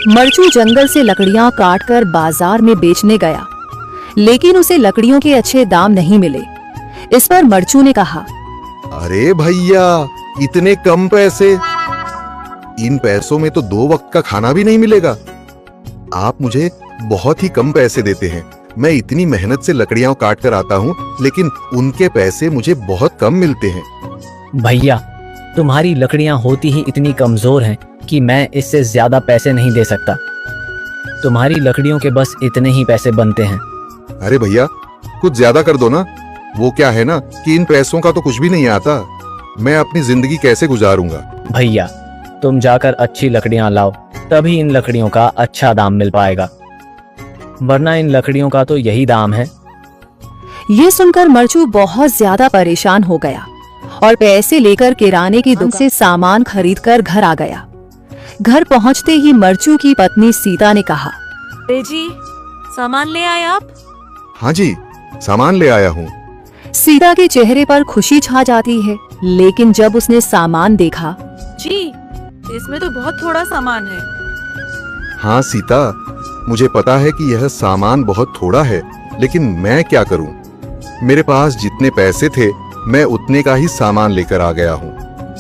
मरचू जंगल से लकड़ियां काटकर बाजार में बेचने गया, लेकिन उसे लकड़ियों के अच्छे दाम नहीं मिले। इस पर मरचू ने कहा, अरे भैया, इतने कम पैसे? इन पैसों में तो 2 वक्त का खाना भी नहीं मिलेगा। आप मुझे बहुत ही कम पैसे देते हैं। मैं इतनी मेहनत से लकड़ियां काट कर आता हूँ, लेकिन उनके पैसे मुझे बहुत कम मिलते हैं। भैया, तुम्हारी लकड़ियां होती ही इतनी कमजोर हैं कि मैं इससे ज्यादा पैसे नहीं दे सकता। तुम्हारी लकड़ियों के बस इतने ही पैसे बनते हैं। अरे भैया, कुछ ज्यादा कर दो ना। वो क्या है ना कि इन पैसों का तो कुछ भी नहीं आता। मैं अपनी जिंदगी कैसे गुजारूंगा? भैया, तुम जाकर अच्छी लकड़ियां लाओ, तभी इन लकड़ियों का अच्छा दाम मिल पाएगा, वरना इन लकड़ियों का तो यही दाम है। ये सुनकर मरचू बहुत ज्यादा परेशान हो गया और पैसे लेकर किराने की दुकान से सामान खरीदकर घर आ गया। घर पहुंचते ही मरचू की पत्नी सीता ने कहा, अरे जी, सामान ले आए आप? हाँ जी, सामान ले आया हूँ। सीता के चेहरे पर खुशी छा जाती है, लेकिन जब उसने सामान देखा, जी, इसमें तो बहुत थोड़ा सामान है। हाँ सीता, मुझे पता है कि यह सामान बहुत थोड़ा है, लेकिन मैं क्या करूं? मेरे पास जितने पैसे थे, मैं उतने का ही सामान लेकर आ गया हूँ।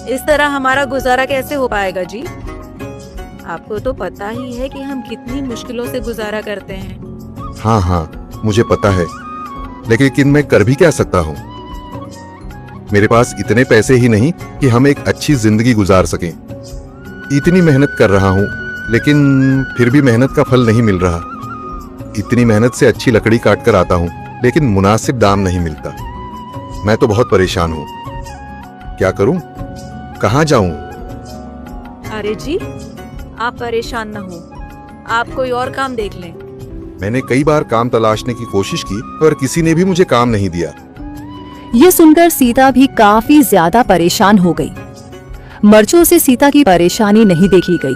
इस तरह हमारा गुजारा कैसे हो पाएगा जी? आपको तो पता ही है कि हम कितनी मुश्किलों से गुजारा करते हैं। हाँ हाँ, मुझे पता है, लेकिन मैं कर भी क्या सकता हूँ? मेरे पास इतने पैसे ही नहीं कि हम एक अच्छी जिंदगी गुजार सकें। इतनी मेहनत कर रहा हूँ, लेकिन फिर भी मेहनत का फल नहीं मिल रहा। इतनी मेहनत से अच्छी लकड़ी काट कर आता हूँ, लेकिन मुनासिब दाम नहीं मिलता। मैं तो बहुत परेशान हूँ। क्या करूँ? कहाँ जाऊँ? अरे जी, आप परेशान न हो, आप कोई और काम देख लें। मैंने कई बार काम तलाशने की कोशिश की, पर किसी ने भी मुझे काम नहीं दिया। ये सुनकर सीता भी काफी ज्यादा परेशान हो गई। मरचू से सीता की परेशानी नहीं देखी गई।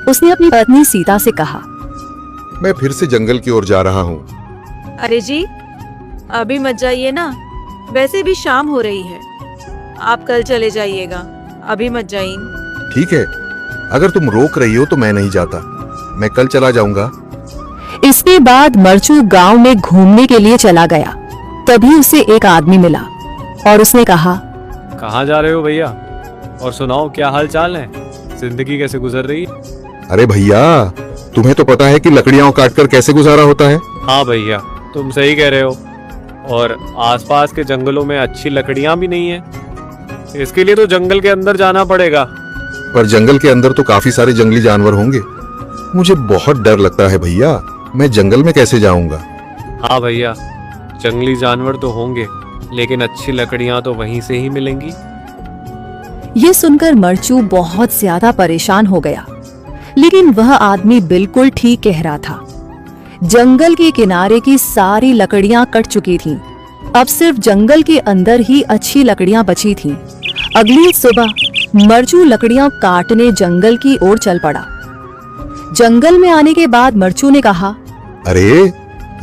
उसने अपनी पत्नी सीता से कहा, मैं फिर से जंगल की ओर जा रहा हूँ। अरे जी, अभी मत जाइए ना, वैसे भी शाम हो रही है। आप कल चले जाइएगा, अभी मत जाइए। ठीक है, अगर तुम रोक रही हो तो मैं नहीं जाता। मैं कल चला जाऊंगा। इसके बाद मरचू गांव में घूमने के लिए चला गया। तभी उसे एक आदमी मिला और उसने कहा, कहाँ जा रहे हो भैया? और सुनाओ, क्या हाल चाल है? जिंदगी कैसे गुजर रही है? अरे भैया, तुम्हें तो पता है कि लकड़ियां काटकर कैसे गुजारा होता है। हाँ भैया, तुम सही कह रहे हो। और आसपास के जंगलों में अच्छी लकड़ियां भी नहीं है। इसके लिए तो जंगल के अंदर जाना पड़ेगा। पर जंगल के अंदर तो काफी सारे जंगली जानवर होंगे। मुझे बहुत डर लगता है भैया, मैं जंगल में कैसे जाऊंगा? हाँ भैया, जंगली जानवर तो होंगे, लेकिन अच्छी लकड़ियां तो वहीं से ही मिलेंगी। ये सुनकर मरचू बहुत ज्यादा परेशान हो गया, लेकिन वह आदमी बिल्कुल ठीक कह रहा था। जंगल के किनारे की सारी लकड़ियां कट चुकी थीं। अब सिर्फ जंगल के अंदर ही अच्छी लकड़ियां बची थीं। अगली सुबह मरचू लकड़ियां काटने जंगल की ओर चल पड़ा। जंगल में आने के बाद मरचू ने कहा, अरे,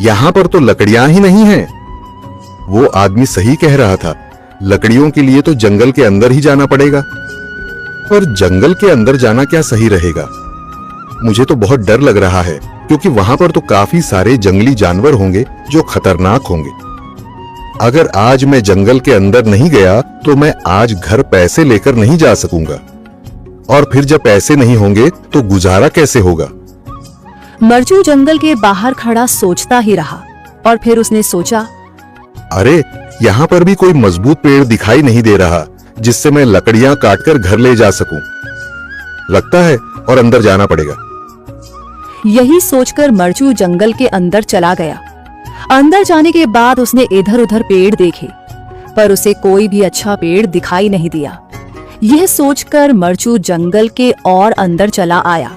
यहाँ पर तो लकड़ियां ही नहीं हैं। वो आदमी सही कह रहा था, लकड़ियों के लिए तो जंगल के अंदर ही जाना पड़ेगा। पर जंगल के अंदर जाना क्या सही रहेगा? मुझे तो बहुत डर लग रहा है, क्योंकि वहां पर तो काफी सारे जंगली जानवर होंगे जो खतरनाक होंगे। अगर आज मैं जंगल के अंदर नहीं गया तो मैं आज घर पैसे लेकर नहीं जा सकूंगा, और फिर जब पैसे नहीं होंगे तो गुजारा कैसे होगा? मरचू जंगल के बाहर खड़ा सोचता ही रहा और फिर उसने सोचा, अरे, यहाँ पर भी कोई मजबूत पेड़ दिखाई नहीं दे रहा जिससे मैं लकड़ियां काटकर घर ले जा सकूं। लगता है और अंदर जाना पड़ेगा। यही सोचकर मरचू जंगल के अंदर चला गया। अंदर जाने के बाद उसने इधर उधर पेड़ देखे, पर उसे कोई भी अच्छा पेड़ दिखाई नहीं दिया। यह सोचकर मरचू जंगल के और अंदर चला आया।